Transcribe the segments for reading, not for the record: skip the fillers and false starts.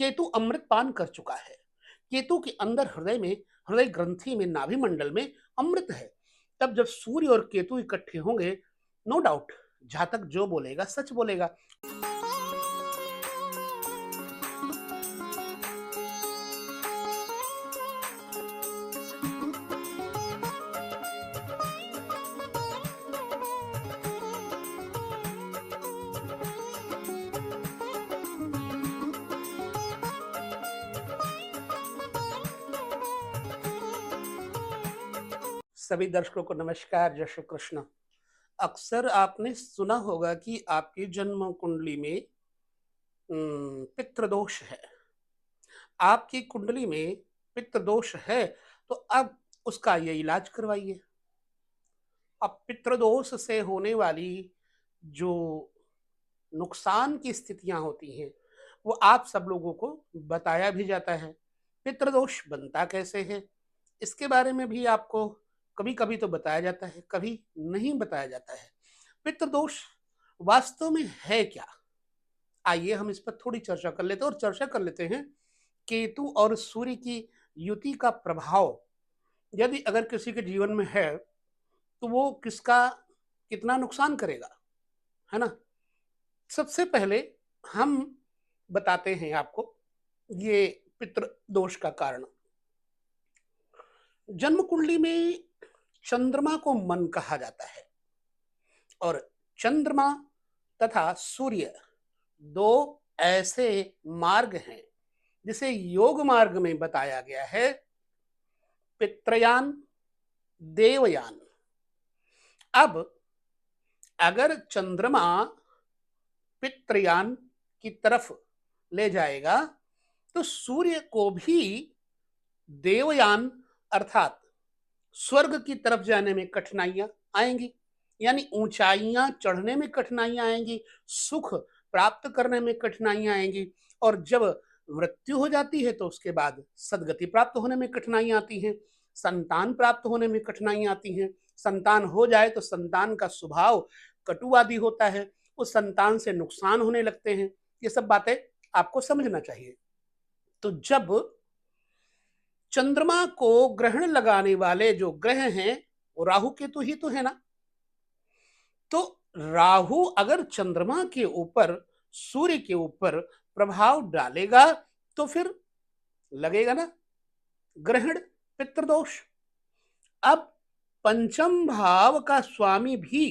केतु अमृत पान कर चुका है। केतु के अंदर हृदय ग्रंथि में नाभि मंडल में अमृत है। तब जब सूर्य और केतु इकट्ठे होंगे, नो डाउट जातक जो बोलेगा सच बोलेगा। सभी दर्शकों को नमस्कार, जय श्री कृष्ण। अक्सर आपने सुना होगा कि आपकी जन्म कुंडली में पितृदोष है। आपकी कुंडली में पितृदोष है तो अब उसका ये इलाज करवाइए। अब पितृदोष से होने वाली जो नुकसान की स्थितियां होती हैं वो आप सब लोगों को बताया भी जाता है। पितृदोष बनता कैसे है इसके बारे में भी आपको कभी कभी तो बताया जाता है, कभी नहीं बताया जाता है। पितृदोष वास्तव में है क्या, आइए हम इस पर थोड़ी चर्चा कर लेते हैं। और चर्चा कर लेते हैं केतु और सूर्य की युति का प्रभाव यदि अगर किसी के जीवन में है तो वो किसका कितना नुकसान करेगा, है ना। सबसे पहले हम बताते हैं आपको ये पितृ दोष का कारण। जन्म कुंडली में चंद्रमा को मन कहा जाता है और चंद्रमा तथा सूर्य दो ऐसे मार्ग हैं जिसे योग मार्ग में बताया गया है, पितृयान देवयान। अब अगर चंद्रमा पितृयान की तरफ ले जाएगा तो सूर्य को भी देवयान अर्थात स्वर्ग की तरफ जाने में कठिनाइयां आएंगी, यानी ऊंचाइयां चढ़ने में कठिनाइयां आएंगी, सुख प्राप्त करने में कठिनाइयां आएंगी। और जब मृत्यु हो जाती है तो उसके बाद सदगति प्राप्त होने में कठिनाइयां आती हैं, संतान प्राप्त होने में कठिनाइयां आती हैं। संतान हो जाए तो संतान का स्वभाव कटुवादी होता है, उस संतान से नुकसान होने लगते हैं। ये सब बातें आपको समझना चाहिए। तो जब चंद्रमा को ग्रहण लगाने वाले जो ग्रह हैं वो राहु केतु ही तो है ना। तो राहु अगर चंद्रमा के ऊपर सूर्य के ऊपर प्रभाव डालेगा तो फिर लगेगा ना ग्रहण, पितृदोष। अब पंचम भाव का स्वामी भी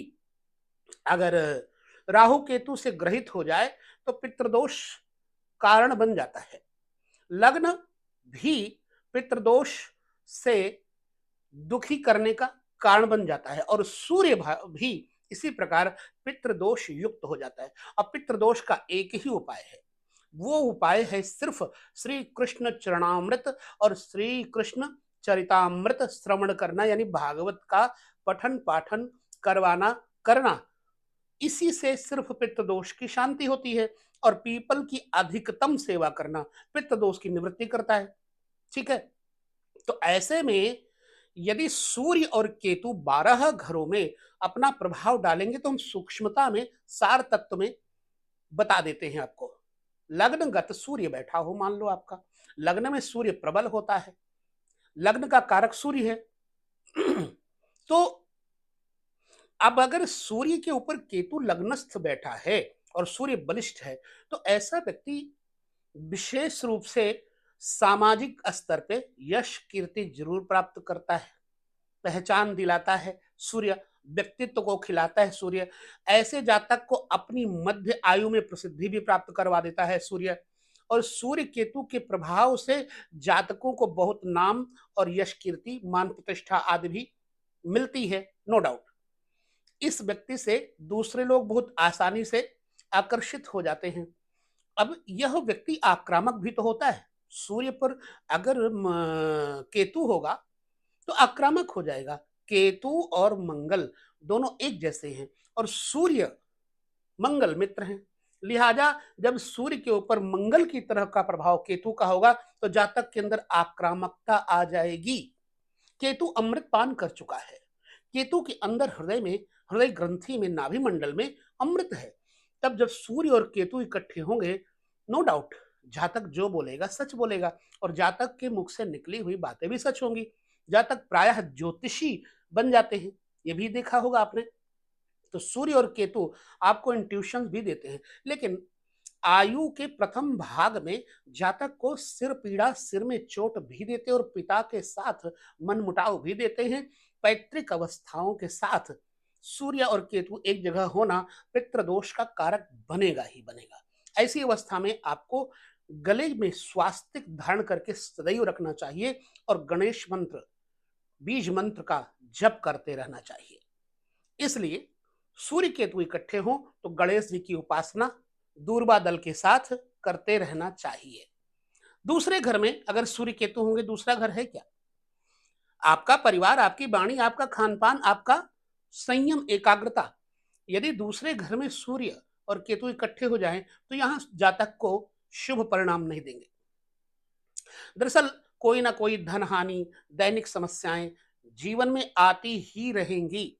अगर राहु केतु से ग्रहित हो जाए तो पितृदोष कारण बन जाता है। लग्न भी पितृदोष से दुखी करने का कारण बन जाता है और सूर्य भी इसी प्रकार पितृदोष युक्त हो जाता है। अब पितृदोष का एक ही उपाय है, वो उपाय है सिर्फ श्री कृष्ण चरणामृत और श्री कृष्ण चरितामृत श्रवण करना, यानी भागवत का पठन पाठन करवाना करना। इसी से सिर्फ पित्तदोष की शांति होती है और पीपल की अधिकतम सेवा करना पित्तदोष की निवृत्ति करता है। ठीक है, तो ऐसे में यदि सूर्य और केतु 12 घरों में अपना प्रभाव डालेंगे तो हम सूक्ष्मता में सार तत्व में बता देते हैं आपको। लग्नगत सूर्य बैठा हो, मान लो आपका लग्न में सूर्य प्रबल होता है, लग्न का कारक सूर्य है तो अब अगर सूर्य के ऊपर केतु लग्नस्थ बैठा है और सूर्य बलिष्ठ है तो ऐसा व्यक्ति विशेष रूप से सामाजिक स्तर पे यश कीर्ति जरूर प्राप्त करता है, पहचान दिलाता है सूर्य, व्यक्तित्व को खिलाता है सूर्य। ऐसे जातक को अपनी मध्य आयु में प्रसिद्धि भी प्राप्त करवा देता है सूर्य। और सूर्य केतु के प्रभाव से जातकों को बहुत नाम और यश कीर्ति मान प्रतिष्ठा आदि भी मिलती है, नो डाउट। इस व्यक्ति से दूसरे लोग बहुत आसानी से आकर्षित हो जाते हैं। अब यह व्यक्ति आक्रामक भी तो होता है, सूर्य पर अगर केतु होगा तो आक्रामक हो जाएगा। केतु और मंगल दोनों एक जैसे हैं और सूर्य मंगल मित्र हैं, लिहाजा जब सूर्य के ऊपर मंगल की तरह का प्रभाव केतु का होगा तो जातक के अंदर आक्रामकता आ जाएगी। केतु अमृत पान कर चुका है, केतु के अंदर हृदय ग्रंथि में नाभि मंडल में अमृत है। तब जब सूर्य और केतु इकट्ठे होंगे, नो डाउट जातक जो बोलेगा सच बोलेगा, और जातक के मुख से निकली हुई बातें भी सच होंगी। जातक प्रायः ज्योतिषी बन जाते हैं, ये भी देखा होगा आपने। तो सूर्य और केतु आपको इंट्यूशन भी देते हैं, लेकिन आयु के प्रथम भाग में जातक को सिर पीड़ा, सिर में चोट भी देते हैं और पिता के साथ मनमुटाव भी देते हैं। पैतृक अवस्थाओं के साथ सूर्य और केतु एक जगह होना पितृदोष का कारक बनेगा ही बनेगा। ऐसी अवस्था में आपको गले में स्वास्तिक धारण करके सदैव रखना चाहिए और गणेश मंत्र, बीज मंत्र का जप करते रहना चाहिए। इसलिए सूर्य केतु इकट्ठे हों तो गणेश जी की उपासना दूर्वा दल के साथ करते रहना चाहिए। दूसरे घर में अगर सूर्य केतु होंगे, दूसरा घर है क्या? आपका परिवार, आपकी वाणी, आपका खान-पान, आपका संयम, एकाग्रता। यदि दूसरे घर में सूर्य और केतु इकट्ठे हो जाएं तो यहां जातक को शुभ परिणाम नहीं देंगे। दरअसल कोई ना कोई धन हानि, दैनिक समस्याएं जीवन में आती ही रहेंगी।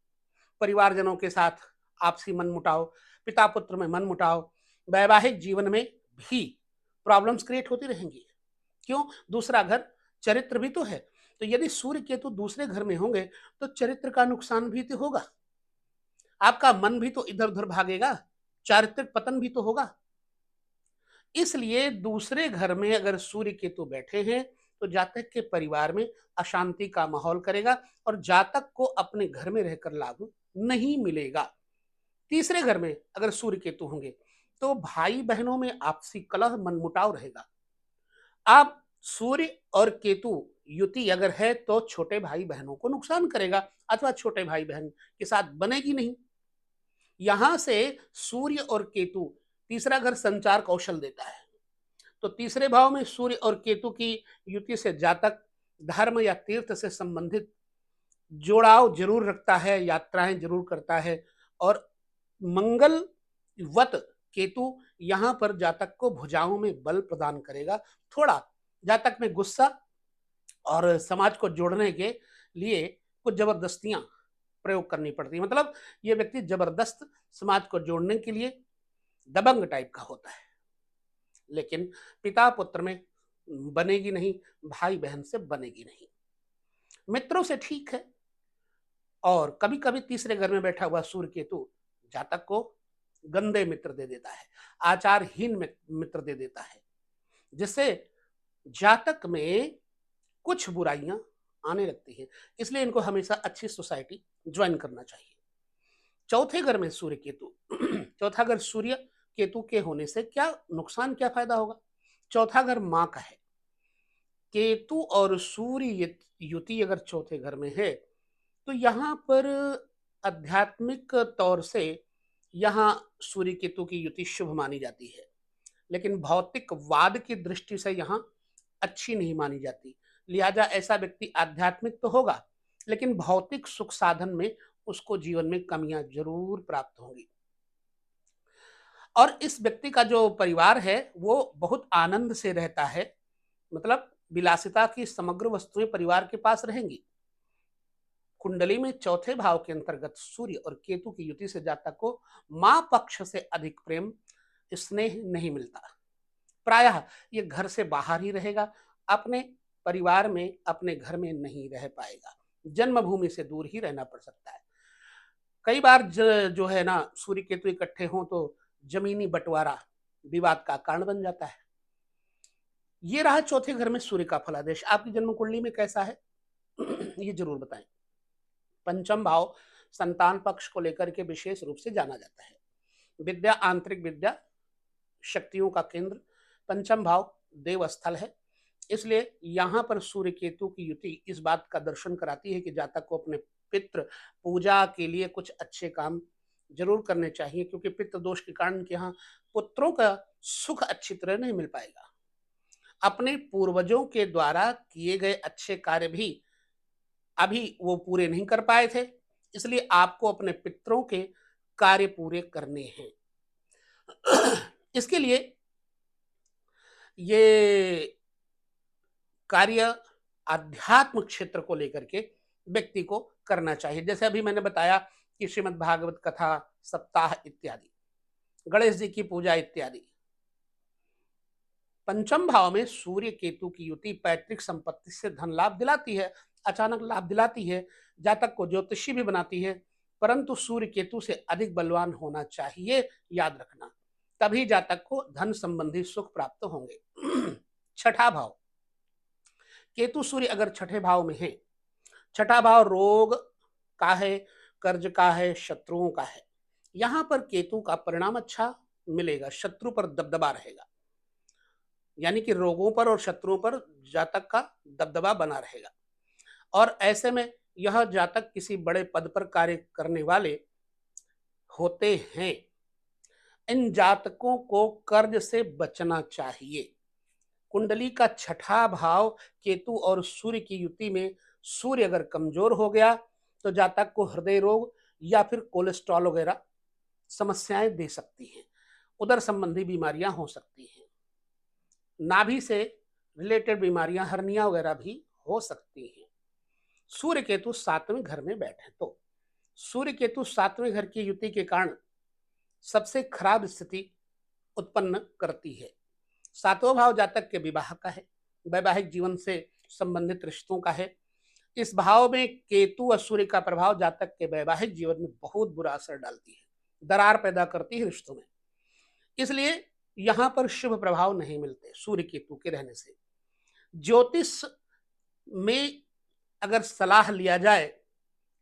परिवारजनों के साथ आपसी मनमुटाव, पिता पुत्र में मनमुटाव, वैवाहिक जीवन में भी प्रॉब्लम्स क्रिएट होती रहेंगी। क्यों? दूसरा घर चरित्र भी तो है। तो यदि सूर्य केतु दूसरे घर में होंगे तो चरित्र का नुकसान भी तो होगा, आपका मन भी तो इधर उधर भागेगा, चारित्रिक पतन भी तो होगा। इसलिए दूसरे घर में अगर सूर्य केतु बैठे हैं तो जातक के परिवार में अशांति का माहौल करेगा और जातक को अपने घर में रहकर लाभ नहीं मिलेगा। तीसरे घर में अगर सूर्य केतु होंगे तो भाई बहनों में आपसी कलह, मनमुटाव रहेगा। अब सूर्य और केतु युति अगर है तो छोटे भाई बहनों को नुकसान करेगा अथवा छोटे भाई बहन के साथ बनेगी नहीं। यहां से सूर्य और केतु, तीसरा घर संचार कौशल देता है, तो तीसरे भाव में सूर्य और केतु की युति से जातक धर्म या तीर्थ से संबंधित जोड़ाव जरूर रखता है, यात्राएं जरूर करता है। और मंगल वत केतु यहां पर जातक को भुजाओं में बल प्रदान करेगा। थोड़ा जातक में गुस्सा और समाज को जोड़ने के लिए कुछ जबरदस्तियां प्रयोग करनी पड़ती है। मतलब ये व्यक्ति जबरदस्त समाज को जोड़ने के लिए दबंग टाइप का होता है, लेकिन पिता पुत्र में बनेगी नहीं, भाई बहन से बनेगी नहीं। मित्रों से ठीक है। और कभी कभी तीसरे घर में बैठा हुआ सूर्य केतु जातक को गंदे मित्र दे देता है, आचारहीन मित्र दे देता है, जिससे जातक में कुछ बुराइयां आने लगती हैं। इसलिए इनको हमेशा अच्छी सोसाइटी ज्वाइन करना चाहिए। चौथे घर में सूर्य केतु चौथा घर सूर्य केतु के होने से क्या नुकसान, क्या फायदा होगा? चौथा घर मां का है। केतु और सूर्य युति अगर चौथे घर में है तो यहाँ पर आध्यात्मिक तौर से यहाँ सूर्य केतु की युति शुभ मानी जाती है, लेकिन भौतिकवाद की दृष्टि से यहाँ अच्छी नहीं मानी जाती। लिहाजा ऐसा व्यक्ति आध्यात्मिक तो होगा लेकिन भौतिक सुख साधन में उसको जीवन में कमियां जरूर प्राप्त होंगी। और इस व्यक्ति का जो परिवार है वो बहुत आनंद से रहता है, मतलब विलासिता की समग्र वस्तुएं परिवार के पास रहेंगी। कुंडली में चौथे भाव के अंतर्गत सूर्य और केतु की युति से जातक को मां पक्ष से अधिक प्रेम, स्नेह नहीं मिलता। प्रायः ये घर से बाहर ही रहेगा, अपने परिवार में, अपने घर में नहीं रह पाएगा, जन्मभूमि से दूर ही रहना पड़ सकता है। कई बार जो है ना सूर्य केतु इकट्ठे हों तो जमीनी बंटवारा विवाद का कारण बन जाता है। ये रहा चौथे घर में सूर्य का फलादेश। आपकी जन्म कुंडली में कैसा है ये जरूर बताएं। पंचम भाव संतान पक्ष को लेकर के विशेष रूप से जाना जाता है। विद्या, आंतरिक विद्या, शक्तियों का केंद्र, पंचम भाव देव स्थल है। इसलिए यहाँ पर सूर्य केतु की युति इस बात का दर्शन कराती है कि जातक को अपने पितृ पूजा के लिए कुछ अच्छे काम जरूर करने चाहिए, क्योंकि पितृ दोष के कारण के यहाँ पुत्रों का सुख अच्छी तरह नहीं मिल पाएगा। अपने पूर्वजों के द्वारा किए गए अच्छे कार्य भी अभी वो पूरे नहीं कर पाए थे, इसलिए आपको अपने पितरों के कार्य पूरे करने हैं। इसके लिए ये कार्य आध्यात्म क्षेत्र को लेकर के व्यक्ति को करना चाहिए। जैसे अभी मैंने बताया कि श्रीमद् भागवत कथा सप्ताह इत्यादि, गणेश जी की पूजा इत्यादि, पंचम भाव में सूर्य केतु की युति पैतृक संपत्ति से धन लाभ दिलाती है, अचानक लाभ दिलाती है, जातक को ज्योतिषी भी बनाती है, परंतु सूर्य केतु से अधिक बलवान होना चाहिए, याद रखना, तभी जातक को धन संबंधी सुख प्राप्त होंगे। छठा भाव, केतु सूर्य अगर छठे भाव में है, छठा भाव रोग का है, कर्ज का है, शत्रुओं का है, यहां पर केतु का परिणाम अच्छा मिलेगा, शत्रु पर दबदबा रहेगा, यानी कि रोगों पर और शत्रुओं पर जातक का दबदबा बना रहेगा। और ऐसे में यह जातक किसी बड़े पद पर कार्य करने वाले होते हैं, इन जातकों को कर्ज से बचना चाहिए। कुंडली का छठा भाव केतु और सूर्य की युति में सूर्य अगर कमजोर हो गया तो जातक को हृदय रोग या फिर कोलेस्ट्रॉल वगैरह समस्याएं दे सकती हैं, उदर संबंधी बीमारियां हो सकती हैं, नाभि से रिलेटेड बीमारियां, हर्निया वगैरह भी हो सकती हैं। सूर्य केतु सातवें घर में बैठे तो सूर्य केतु सातवें घर की युति के कारण सबसे खराब स्थिति उत्पन्न करती है। सातवां भाव जातक के विवाह का है, वैवाहिक जीवन से संबंधित रिश्तों का है। इस भाव में केतु और सूर्य का प्रभाव जातक के वैवाहिक जीवन में बहुत बुरा असर डालती है, दरार पैदा करती है रिश्तों में, इसलिए यहां पर शुभ प्रभाव नहीं मिलते सूर्य केतु के रहने से। ज्योतिष में अगर सलाह लिया जाए,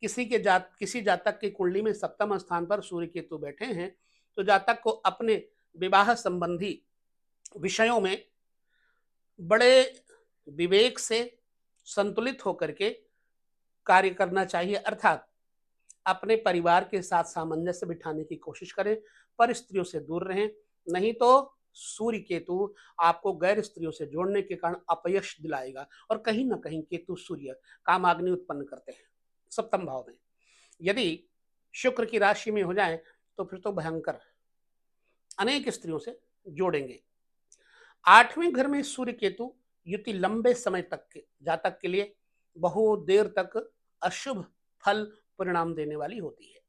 किसी जातक की कुंडली में सप्तम स्थान पर सूर्य केतु बैठे हैं, तो जातक को अपने विवाह संबंधी विषयों में बड़े विवेक से संतुलित होकर के कार्य करना चाहिए, अर्थात अपने परिवार के साथ सामंजस्य बिठाने की कोशिश करें, पर स्त्रियों से दूर रहें, नहीं तो सूर्य केतु आपको गैर स्त्रियों से जोड़ने के कारण अपयश दिलाएगा। और कहीं ना कहीं केतु सूर्य कामाग्नि उत्पन्न करते हैं सप्तम भाव में, यदि शुक्र की राशि में हो जाए तो फिर तो भयंकर, अनेक स्त्रियों से जोड़ेंगे। आठवें घर में सूर्य केतु युति लंबे समय तक के जातक के लिए बहुत देर तक अशुभ फल परिणाम देने वाली होती है।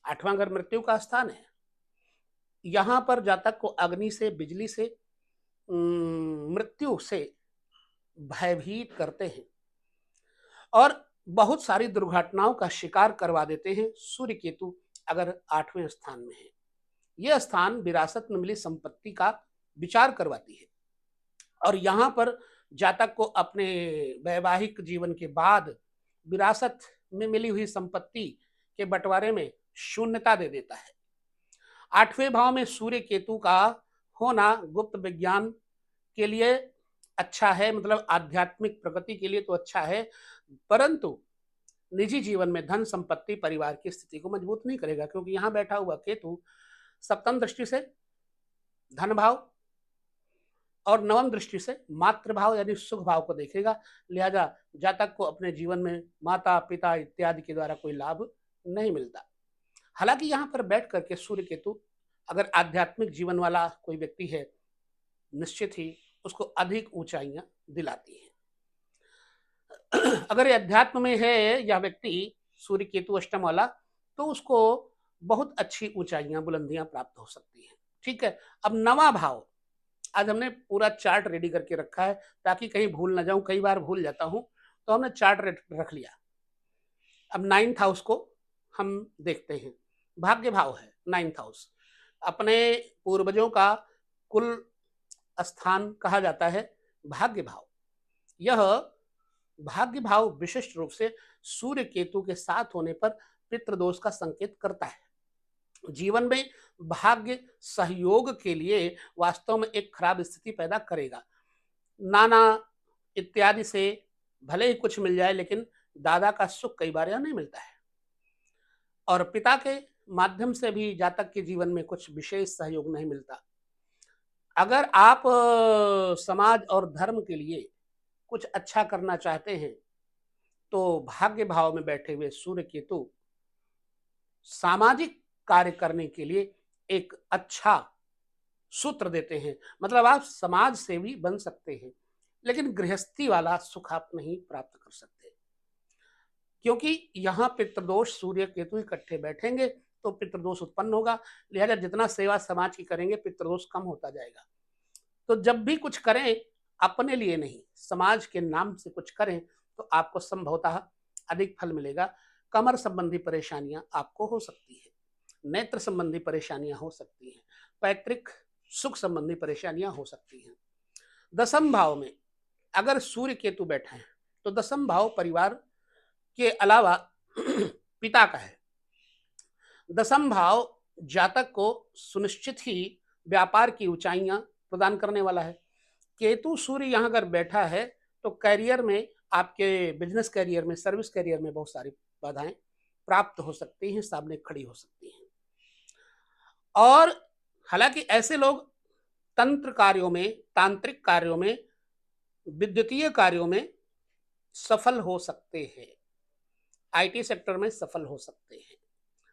आठवां घर मृत्यु का स्थान है, यहां पर जातक को अग्नि से, बिजली से, मृत्यु से भयभीत करते हैं और बहुत सारी दुर्घटनाओं का शिकार करवा देते हैं सूर्य केतु अगर आठवें स्थान में है। यह स्थान विरासत में मिली संपत्ति का विचार करवाती है और यहां पर जातक को अपने वैवाहिक जीवन के बाद विरासत में मिली हुई संपत्ति के बंटवारे में शून्यता दे देता है। आठवें भाव में सूर्य केतु का होना गुप्त विज्ञान के लिए अच्छा है, मतलब आध्यात्मिक प्रगति के लिए तो अच्छा है, परंतु निजी जीवन में धन संपत्ति परिवार की स्थिति को मजबूत नहीं करेगा, क्योंकि यहां बैठा हुआ केतु सप्तम दृष्टि से धन भाव और नवम दृष्टि से मातृ भाव यानी सुख भाव को देखेगा, लिहाजा जातक को अपने जीवन में माता पिता इत्यादि के द्वारा कोई लाभ नहीं मिलता। हालांकि यहाँ पर बैठ करके सूर्य केतु अगर आध्यात्मिक जीवन वाला कोई व्यक्ति है, निश्चित ही उसको अधिक ऊंचाइयां दिलाती है। अगर ये अध्यात्म में है यह व्यक्ति सूर्य केतु अष्टम वाला, तो उसको बहुत अच्छी ऊंचाइयां, बुलंदियां प्राप्त हो सकती हैं। ठीक है, अब नवा भाव, आज हमने पूरा चार्ट रेडी करके रखा है ताकि कहीं भूल ना जाऊं, कई बार भूल जाता हूं, तो हमने चार्ट रख लिया। अब नाइन्थ हाउस को हम देखते हैं, भाग्य भाव है नाइन्थ हाउस, अपने पूर्वजों का कुल स्थान कहा जाता है भाग्य भाव। यह भाग्य भाव विशिष्ट रूप से सूर्य केतु के साथ होने पर पितृदोष का संकेत करता है। जीवन में भाग्य सहयोग के लिए वास्तव में एक खराब स्थिति पैदा करेगा। नाना इत्यादि से भले ही कुछ मिल जाए, लेकिन दादा का सुख कई बार यह नहीं मिलता है, और पिता के माध्यम से भी जातक के जीवन में कुछ विशेष सहयोग नहीं मिलता। अगर आप समाज और धर्म के लिए कुछ अच्छा करना चाहते हैं तो भाग्य भाव में बैठे हुए सूर्य केतु सामाजिक कार्य करने के लिए एक अच्छा सूत्र देते हैं, मतलब आप समाज सेवी बन सकते हैं, लेकिन गृहस्थी वाला सुख आप नहीं प्राप्त कर सकते, क्योंकि यहां पितृदोष सूर्य केतु इकट्ठे बैठेंगे तो पितृदोष उत्पन्न होगा। लिहाजा जितना सेवा समाज की करेंगे पितृदोष कम होता जाएगा। तो जब भी कुछ करें अपने लिए नहीं, समाज के नाम से कुछ करें तो आपको संभवतः अधिक फल मिलेगा। कमर संबंधी परेशानियां आपको हो सकती है, नेत्र संबंधी परेशानियां हो सकती हैं, पैतृक सुख संबंधी परेशानियां हो सकती हैं। दसम भाव में अगर सूर्य केतु बैठा है तो दसम भाव परिवार के अलावा पिता का है। दसम भाव जातक को सुनिश्चित ही व्यापार की ऊंचाइयां प्रदान करने वाला है। केतु सूर्य यहां अगर बैठा है तो करियर में, आपके बिजनेस करियर में, सर्विस करियर में बहुत सारी बाधाएं प्राप्त हो सकती हैं, सामने खड़ी हो सकती हैं। और हालांकि ऐसे लोग तंत्र कार्यों में, तांत्रिक कार्यों में, विद्युतीय कार्यों में सफल हो सकते हैं, आईटी सेक्टर में सफल हो सकते हैं,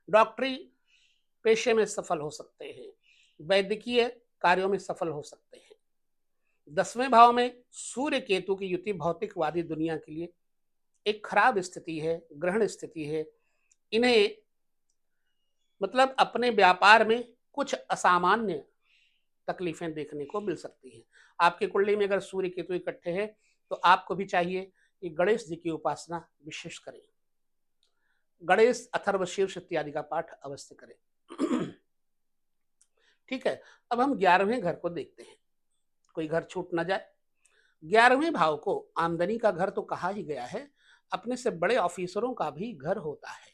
डॉक्टरी पेशे में सफल हो सकते हैं, वैद्यकीय कार्यों में सफल हो सकते हैं। 10वें भाव में सूर्य केतु की युति भौतिकवादी दुनिया के लिए एक खराब स्थिति है, ग्रहण स्थिति है। इन्हें मतलब अपने व्यापार में कुछ असामान्य तकलीफें देखने को मिल सकती हैं। आपकी कुंडली में अगर सूर्य केतु इकट्ठे हैं तो आपको भी चाहिए कि गणेश जी की उपासना विशेष करें, गणेश अथर्व शीर्ष इत्यादि का पाठ अवश्य करें। ठीक है, अब हम 11वें घर को देखते हैं, कोई घर छूट ना जाए। 11वें भाव को आमदनी का घर तो कहा ही गया है, अपने से बड़े ऑफिसरों का भी घर होता है।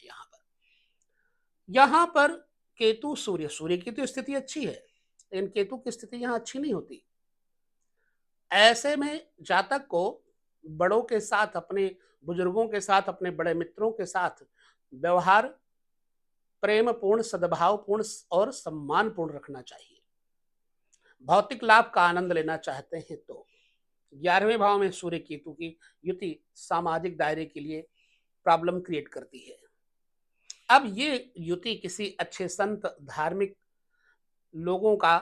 यहां पर केतु सूर्य, सूर्य की तो स्थिति अच्छी है लेकिन केतु की स्थिति यहां अच्छी नहीं होती। ऐसे में जातक को बड़ों के साथ, अपने बुजुर्गों के साथ, अपने बड़े मित्रों के साथ व्यवहार प्रेम पूर्ण, सद्भाव पूर्ण और सम्मान पूर्ण रखना चाहिए। भौतिक लाभ का आनंद लेना चाहते हैं तो 11वें भाव में सूर्य केतु की युति सामाजिक दायरे के लिए प्रॉब्लम क्रिएट करती है। अब ये युति किसी अच्छे संत, धार्मिक लोगों का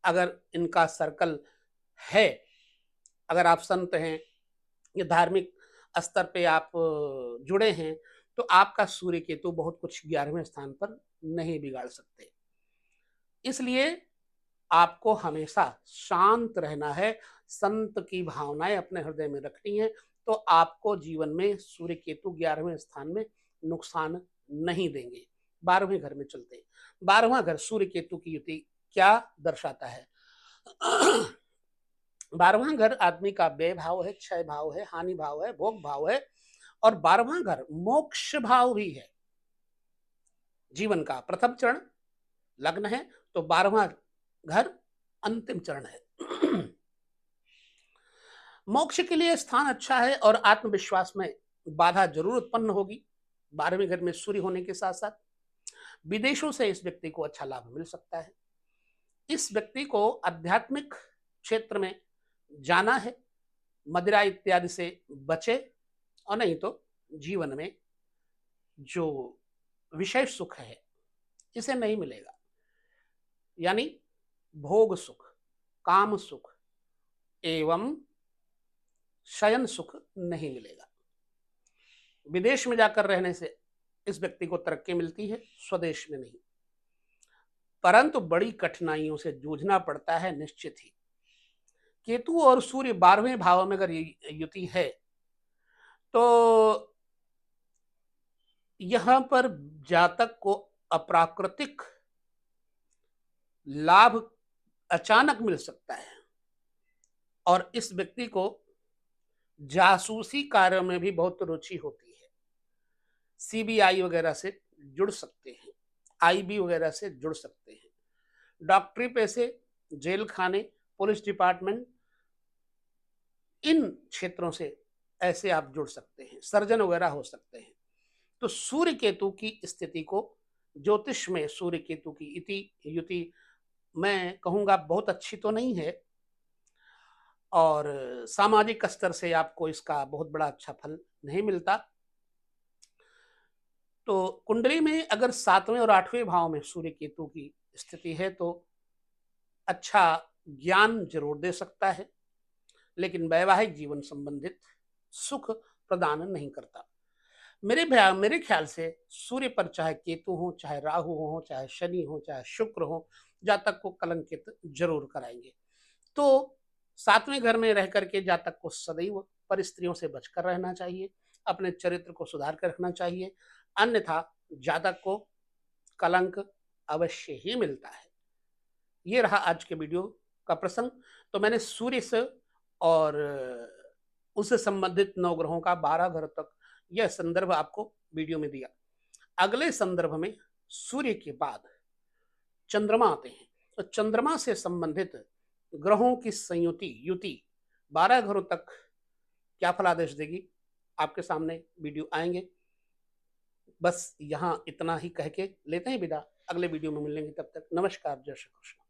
अगर इनका सर्कल है, अगर आप संत हैं या धार्मिक स्तर पे आप जुड़े हैं तो आपका सूर्य केतु बहुत कुछ 11वें स्थान पर नहीं बिगाड़ सकते। इसलिए आपको हमेशा शांत रहना है, संत की भावनाएं अपने हृदय में रखनी है, तो आपको जीवन में सूर्य केतु 11वें स्थान में नुकसान नहीं देंगे। 12वें घर में चलते हैं। 12वां घर सूर्य केतु की युति क्या दर्शाता है? 12वां घर आदमी का व्यय भाव है, क्षय भाव है, हानि भाव है, भोग भाव है, और 12वां घर मोक्ष भाव भी है। जीवन का प्रथम चरण लग्न है तो 12वां घर अंतिम चरण है। मोक्ष के लिए स्थान अच्छा है और आत्मविश्वास में बाधा जरूर उत्पन्न होगी। 12वें घर में सूर्य होने के साथ साथ विदेशों से इस व्यक्ति को अच्छा लाभ मिल सकता है। इस व्यक्ति को आध्यात्मिक क्षेत्र में जाना है, मदिरा इत्यादि से बचे, और नहीं तो जीवन में जो विषय सुख है इसे नहीं मिलेगा, यानी भोग सुख, काम सुख एवं शयन सुख नहीं मिलेगा। विदेश में जाकर रहने से इस व्यक्ति को तरक्की मिलती है, स्वदेश में नहीं, परंतु बड़ी कठिनाइयों से जूझना पड़ता है निश्चित ही। केतु और सूर्य 12वें भाव में अगर युति है तो यहां पर जातक को अप्राकृतिक लाभ अचानक मिल सकता है, और इस व्यक्ति को जासूसी कार्यों में भी बहुत रुचि होती है। सीबीआई वगैरह से जुड़ सकते हैं, आईबी वगैरह से जुड़ सकते हैं, डॉक्टरी पैसे, जेल खाने, पुलिस डिपार्टमेंट, इन क्षेत्रों से ऐसे आप जुड़ सकते हैं, सर्जन वगैरह हो सकते हैं। तो सूर्य केतु की स्थिति को ज्योतिष में सूर्य केतु की युति मैं कहूंगा बहुत अच्छी तो नहीं है, और सामाजिक स्तर से आपको इसका बहुत बड़ा अच्छा फल नहीं मिलता। तो कुंडली में अगर 7वें और 8वें भाव में सूर्य केतु की स्थिति है तो अच्छा ज्ञान जरूर दे सकता है, लेकिन वैवाहिक जीवन संबंधित सुख प्रदान नहीं करता। मेरे ख्याल से सूर्य पर चाहे केतु हो, चाहे राहु हो, चाहे शनि हो, चाहे शुक्र हो, जातक को कलंकित जरूर कराएंगे। तो सातवें घर में रह करके जातक को सदैव पर स्त्रियों से बचकर रहना चाहिए, अपने चरित्र को सुधार कर रखना चाहिए, अन्यथा जातक को कलंक अवश्य ही मिलता है। ये रहा आज के वीडियो का प्रसंग। तो मैंने सूर्य से और उससे संबंधित 9 ग्रहों का 12 घर तक यह संदर्भ आपको वीडियो में दिया। अगले संदर्भ में सूर्य के बाद चंद्रमा आते हैं, तो चंद्रमा से संबंधित ग्रहों की संयुति युति 12 घरों तक क्या फलादेश देगी, आपके सामने वीडियो आएंगे। बस यहाँ इतना ही कह के लेते हैं विदा। अगले वीडियो में मिलेंगे, तब तक नमस्कार, जय श्री कृष्ण।